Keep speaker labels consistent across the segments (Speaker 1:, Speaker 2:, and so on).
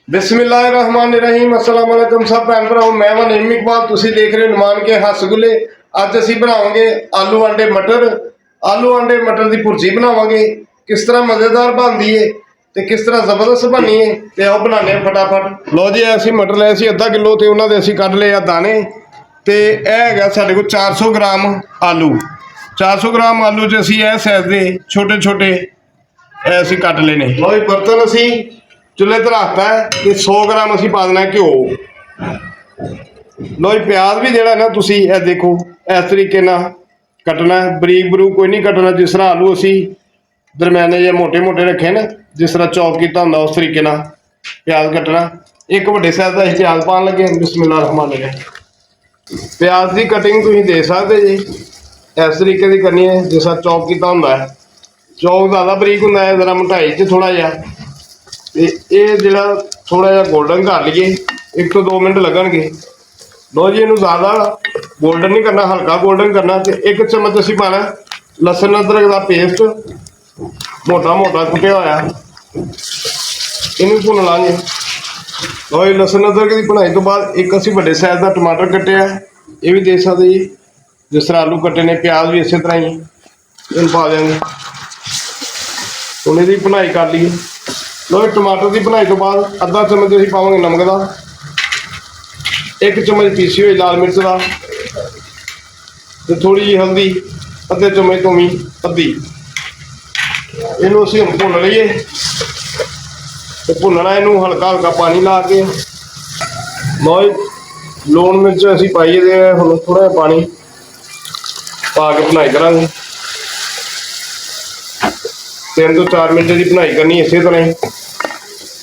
Speaker 1: बिस्मिल्लाहिर्रहमानिर्रहीम अस्सलाम वालेकुम सब भैन भराओ। मैं वा नईम इकबाल, तुसी देख रहे हो निमान के हसगुल्ले। अज असी बनावांगे आलू आंडे मटर। आलू आंडे मटर की भुर्जी बनावांगे। किस तरह मज़ेदार बनती है तो किस तरह जबरदस्त बनी है तो आओ बनाने फटाफट। लो जी, असी मटर ले सी अद्धा किलो तो उन्होंने असी कढ़ लिया दाने। तो यह है साढ़े को 400 ग्राम आलू। 400 ग्राम आलू च असी यह साइज के छोटे छोटे असी कट लेने। लो जी, बर्तन असी चुल्हे पर रखता है तो 100 ग्राम असी पा देना घ्यो। लो जी, प्याज भी जोड़ा ना तुसी ए देखो इस तरीके ना कटना है, बरीक बरूक कोई नहीं कटना। जिस तरह आलू असी दरम्याने या मोटे मोटे रखे ना, जिस तरह चॉप किया होंगे उस तरीके ना प्याज कटना। एक बड़े साइज का प्याज पान लगे। बिस्मिल्लाहिर्रहमानिर्रहीम। प्याज की कटिंग तुम दे सकते जी, इस तरीके की करनी है जिस तरह चॉप किया होंगे। चौक ज़्यादा बरीक होंगे, जरा मोटाई च थोड़ा जहा। ये जरा थोड़ा जहा गोल्डन कर लीए, 1 तो 2 मिनट लगनगे। लो जी, इनू ज़्यादा गोल्डन नहीं करना, हल्का गोल्डन करना। तो 1 चम्मच असी पाना लसन अदरक का पेस्ट, मोटा मोटा कुटिया होया, इनू भुन लांगे। लो जी, लसन अदरक की भुनाई तो बाद एक असी बड़े साइज का टमाटर कट्टिया, ये भी दे सकते जी। जिस तरह आलू कट्टे ने, प्याज भी इस तरह ही इन पा देंगे। उन्हें की भुनाई कर लीए। लो टमाटर की भुनाई तो बाद अद्धा चम्मच असी पावे नमक का, 1 चम्मच पीसी हुई लाल मिर्च का, तो थोड़ी जी हल्दी, अद्धे चम्मच तो भी अद्धी। इनू असी हम भुन लीए। तो भुनना इनू हल्का हल्का पानी ला के। लो लून मिर्च असी पाइए हम थोड़ा जहा पानी पा के भुनाई करांगे। 3 तो 4 मिनट की भुनाई करनी इस तरह ही।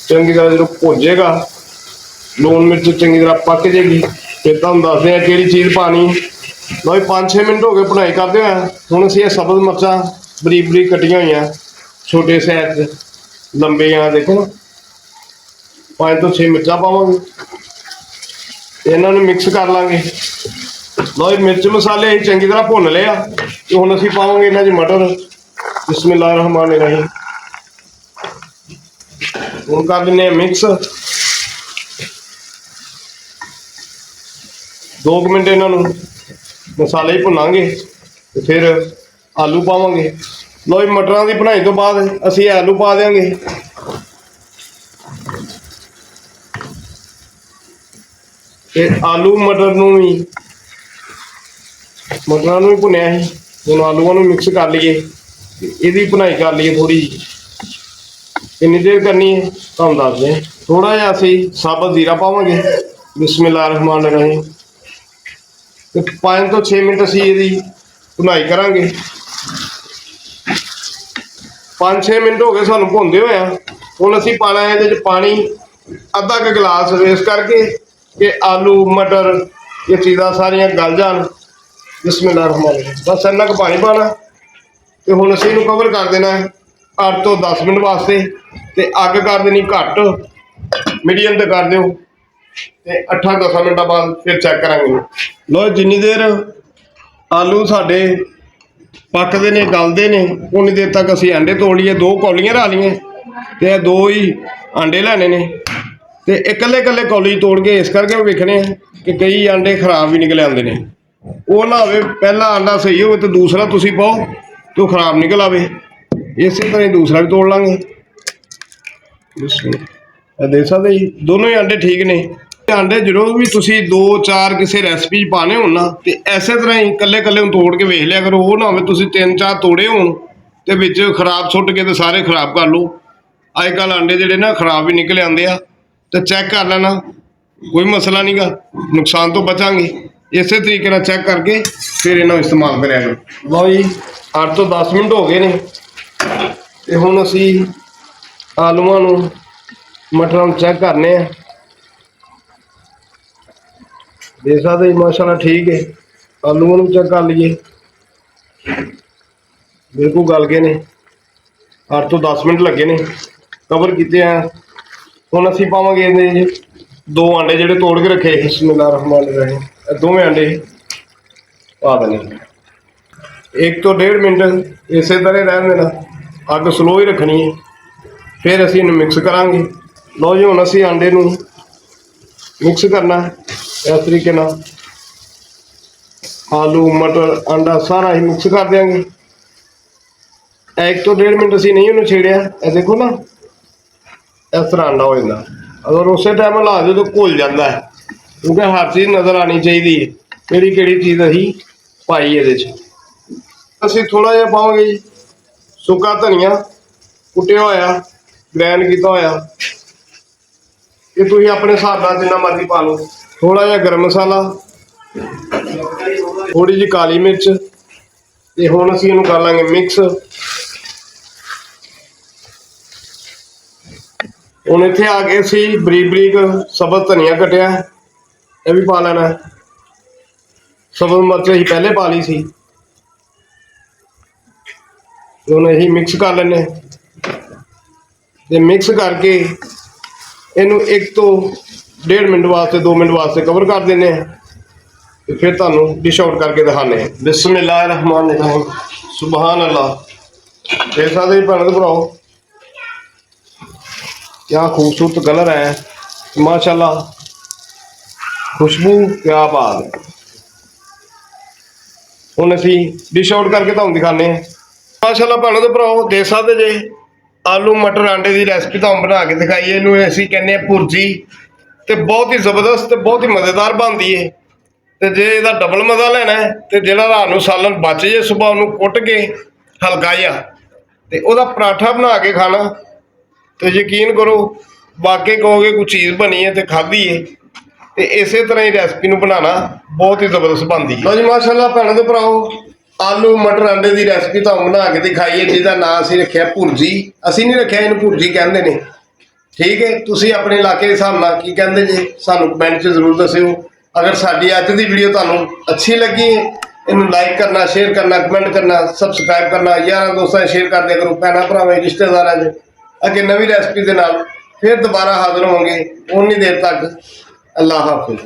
Speaker 1: चंगी तरह जो भुजेगा, लून मिर्च चंगी तरह पक जाएगी, फिर तुम दसते हैं कि चीज़ पानी। लो 5-6 मिनट हो गए भुनाई करते हुए। हूँ असी सब्ज़ मिर्चा बरीक बरीक कटिया हुई छोटे साइज लंबे देखो ना, 5 तो 6 मिर्चा पावे। इन्होंने मिक्स कर लाँगे। लो मिर्च मसाले चंगी तरह भुन लिया। तो हूँ असी पावे इन्हों च मटर। बिस्मिल्लाहिर्रहमानिर्रहीम। हूँ कर दें मिक्स। 2 मिनट इन्हों मसाले ही भुनांगे तो फिर आलू पावे। लो मटरों की भुनाई तो बाद असी आलू पा देंगे। आलू मटर भी भुनिया ही। हम आलूआ मिक्स कर लीए, ये भुनाई कर लीए थोड़ी जी। किन्नी देर करनी है तुम दस दें। थोड़ा जहा असी साबत जीरा पावे। बिस्मिल्लाहिर्रहमानिर्रहीम। तो 5 तो 6 मिनट असी ये भुनाई करांगे। 5-6 मिनट हो गए सानू भुनते हुए। हुण असी पाना है ये पानी अद्धा क गिलास, इस करके कि आलू मटर ये चीज़ां सारियां गल जान। बिस्मिल्लाहिर्रहमानिर्रहीम। बस इन्ना क पानी पाना। तो हुण असी इनू कवर कर देना 8 तो 10 मिनट वास्ते। तो अग कर देनी घट, मीडियम तो कर दो। 8-10 मिनट बाद फिर चेक करांगे। लो जिन्नी देर आलू साडे पकते ने गलते ने, उन्नी देर तक असी अंडे तोड़ लीए। 2 कौलियां ला लीए तो 2 ही अंडे लैने ने। तो इकल्ले कल्ले कौली तोड़ के इस करके वेखने कि कई अंडे खराब भी निकल आते हैं। वो ना हो पहला अंडा सही हो तो दूसरा तुसी पाओ तो खराब निकल आवे। इस तरह ही दूसरा भी तोड़ लाँगे। देख सकते जी, दोनों ही अंडे ठीक ने। अंडे जो भी तुसी 2-4 किसी रेसिपी पाने हो ना, तो इस तरह ही कल्ले कल्ले तोड़ के वेख लिया करो। वो ना हो तुसी 3-4 तोड़े हो तो विच खराब सुट के तो सारे खराब कर लो। अजकल अंडे जोड़े ना खराब भी निकल आते हैं। तो चेक कर लेना, कोई मसला नहीं गा, नुकसान तो बचांगे। इस तरीके ना चेक करके फिर इन्हों इस्तेमाल करा करो। लो जी, 8 तो 10 मिनट हो गए ने। तो हुण असी आलूआं नूं मटरां चेक करने। देख सकते माशाल्लाह ठीक है। आलूआं नूं चेक कर लीए, बिल्कुल गल गए ने। 8 तो 10 मिनट लगे ने कवर किए हैं। हुण असी पावांगे इहदे 2 अंडे जिहड़े तोड़ के रखे। बिस्मिल्लाहिर्रहमानिर्रहीम। दोवें अंडे पा देने। 1 तो 1.5 मिनट इस तरह रहन देना, अग स्लो ही रखनी है। फिर असी इन्हूं मिक्स करांगे। ਲਓ ਜੀ, ਹੁਣ ਅਸੀਂ ਆਂਡੇ ਨੂੰ ਮਿਕਸ ਕਰਨਾ ਹੈ ਇਸ ਤਰੀਕੇ ਨਾਲ। ਆਲੂ ਮਟਰ ਆਂਡਾ ਸਾਰਾ ਹੀ ਮਿਕਸ ਕਰ ਦਿਆਂਗੇ। 1 ਤੋਂ 1.5 ਮਿੰਟ ਅਸੀਂ ਨਹੀਂ ਉਹਨੂੰ ਛੇੜਿਆ। ਇਹ ਦੇਖੋ ਨਾ, ਇਸ ਤਰ੍ਹਾਂ ਆਂਡਾ ਹੋ ਜਾਂਦਾ। ਅਗਰ ਉਸੇ ਟਾਈਮ ਹਿਲਾ ਦਿਓ ਤਾਂ ਘੁਲ ਜਾਂਦਾ ਹੈ, ਕਿਉਂਕਿ ਹਰ ਚੀਜ਼ ਨਜ਼ਰ ਆਉਣੀ ਚਾਹੀਦੀ ਹੈ ਕਿਹੜੀ ਕਿਹੜੀ ਚੀਜ਼ ਅਸੀਂ ਪਾਈ ਇਹਦੇ 'ਚ। ਅਸੀਂ ਥੋੜ੍ਹਾ ਜਿਹਾ ਪਾਵਾਂਗੇ ਜੀ ਸੁੱਕਾ ਧਨੀਆ ਕੁੱਟਿਆ ਹੋਇਆ, ਗ੍ਰੈਂਡ ਕੀਤਾ ਹੋਇਆ। ਇਹ ਤੁਸੀਂ ਆਪਣੇ ਹਿਸਾਬ ਨਾਲ ਜਿੰਨਾ ਮਰਜ਼ੀ ਪਾ ਲਓ। ਥੋੜ੍ਹਾ ਜਿਹਾ ਗਰਮ ਮਸਾਲਾ, ਥੋੜ੍ਹੀ ਜਿਹੀ ਕਾਲੀ ਮਿਰਚ। ਤੇ ਹੁਣ ਅਸੀਂ ਇਹਨੂੰ ਕਰ ਲਾਂਗੇ ਮਿਕਸ। ਹੁਣ ਇੱਥੇ ਆ ਕੇ ਅਸੀਂ ਬਰੀਕ ਬਰੀਕ ਸਬਜ਼ ਧਨੀਆ ਕੱਟਿਆ, ਇਹ ਵੀ ਪਾ ਲੈਣਾ। ਸਬਜ਼ ਮਿਰਚ ਅਸੀਂ ਪਹਿਲੇ ਪਾ ਲਈ ਸੀ। ਹੁਣ ਅਸੀਂ ਮਿਕਸ ਕਰ ਲੈਂਦੇ ਤੇ ਮਿਕਸ ਕਰਕੇ ਇਹਨੂੰ 1 ਤੋਂ 1.5 ਮਿੰਟ ਵਾਸਤੇ 2 ਮਿੰਟ ਵਾਸਤੇ ਕਵਰ ਕਰ ਦਿੰਦੇ ਹਾਂ ਤੇ ਫਿਰ ਤੁਹਾਨੂੰ ਡਿਸ਼ ਆਊਟ ਕਰਕੇ ਦਿਖਾਉਂਦੇ ਹਾਂ। ਬਿਸਮਿल्लाह रहमान रहीम, सुबहान अल्लाह। देख सकते जी भैनों ते भराओ, क्या खूबसूरत कलर है माशाल्लाह, खुशबू क्या बात है। ਹੁਣ ਅਸੀਂ ਡਿਸ਼ ਆਊਟ ਕਰਕੇ ਤੁਹਾਨੂੰ ਦਿਖਾਉਂਦੇ ਹਾਂ। ਮਾਸ਼ਾਅੱਲਾ ਭੈਣੋ ਤੇ ਭਰਾਓ, ਦੇਖ ਸਕਦੇ ਜੇ ਆਲੂ ਮਟਰ ਆਂਡੇ ਦੀ ਰੈਸਪੀ ਤੁਹਾਨੂੰ ਬਣਾ ਕੇ ਦਿਖਾਈ ਹੈ। ਇਹਨੂੰ ਅਸੀਂ ਕਹਿੰਦੇ ਹਾਂ ਭੁਰਜੀ, ਤੇ ਬਹੁਤ ਹੀ ਜ਼ਬਰਦਸਤ ਤੇ ਬਹੁਤ ਹੀ ਮਜ਼ੇਦਾਰ ਬਣਦੀ ਹੈ। ਤੇ ਜੇ ਇਹਦਾ ਡਬਲ ਮਜ਼ਾ ਲੈਣਾ ਹੈ ਤੇ ਜਿਹੜਾ ਰਾਤ ਨੂੰ ਸਾਲਨ ਬਚ ਜੇ, ਸੁਬਾਹ ਉਹਨੂੰ ਕੁੱਟ ਕੇ ਹਲਕਾ ਜਿਹਾ ਤੇ ਉਹਦਾ ਪਰਾਠਾ ਬਣਾ ਕੇ ਖਾਣਾ, ਤੇ ਯਕੀਨ ਕਰੋ ਵਾਕਈ ਕਹੋਗੇ ਕੋਈ ਚੀਜ਼ ਬਣੀ ਹੈ ਤੇ ਖਾਧੀ ਹੈ। ਤੇ ਇਸੇ ਤਰ੍ਹਾਂ ਹੀ ਰੈਸਪੀ ਨੂੰ ਬਣਾਉਣਾ ਬਹੁਤ ਹੀ ਜ਼ਬਰਦਸਤ ਬਣਦੀ ਹੈ। ਲਓ ਜੀ ਮਾਸ਼ਾਅੱਲਾ ਭੈਣੋ ਤੇ ਭਰਾਓ, ਆਲੂ ਮਟਰ ਆਂਡੇ ਦੀ ਰੈਸਪੀ ਤੁਹਾਨੂੰ ਬਣਾ ਕੇ ਦਿਖਾਈ ਹੈ, ਜਿਹਦਾ ਨਾਂ ਅਸੀਂ ਰੱਖਿਆ ਭੁਰਜੀ। ਅਸੀਂ ਨਹੀਂ ਰੱਖਿਆ, ਇਹਨੂੰ ਭੁਰਜੀ ਕਹਿੰਦੇ ਨੇ। ਠੀਕ ਹੈ, ਤੁਸੀਂ ਆਪਣੇ ਇਲਾਕੇ ਦੇ ਹਿਸਾਬ ਨਾਲ ਕੀ ਕਹਿੰਦੇ ਜੇ ਸਾਨੂੰ ਕਮੈਂਟ 'ਚ ਜ਼ਰੂਰ ਦੱਸਿਓ। ਅਗਰ ਸਾਡੀ ਅੱਜ ਦੀ ਵੀਡੀਓ ਤੁਹਾਨੂੰ ਅੱਛੀ ਲੱਗੀ ਹੈ, ਇਹਨੂੰ ਲਾਈਕ ਕਰਨਾ, ਸ਼ੇਅਰ ਕਰਨਾ, ਕਮੈਂਟ ਕਰਨਾ, ਸਬਸਕ੍ਰਾਈਬ ਕਰਨਾ, ਯਾਰਾਂ ਦੋਸਤਾਂ 'ਚ ਸ਼ੇਅਰ ਕਰ ਦਿਆ ਕਰੋ, ਭੈਣਾਂ ਭਰਾਵਾਂ ਰਿਸ਼ਤੇਦਾਰਾਂ 'ਚ। ਅੱਗੇ ਨਵੀਂ ਰੈਸਪੀ ਦੇ ਨਾਲ ਫਿਰ ਦੁਬਾਰਾ ਹਾਜ਼ਰ ਹੋਵਾਂਗੇ। ਉਨੀ ਦੇਰ ਤੱਕ ਅੱਲਾਹ ਹਾਫਿਜ਼।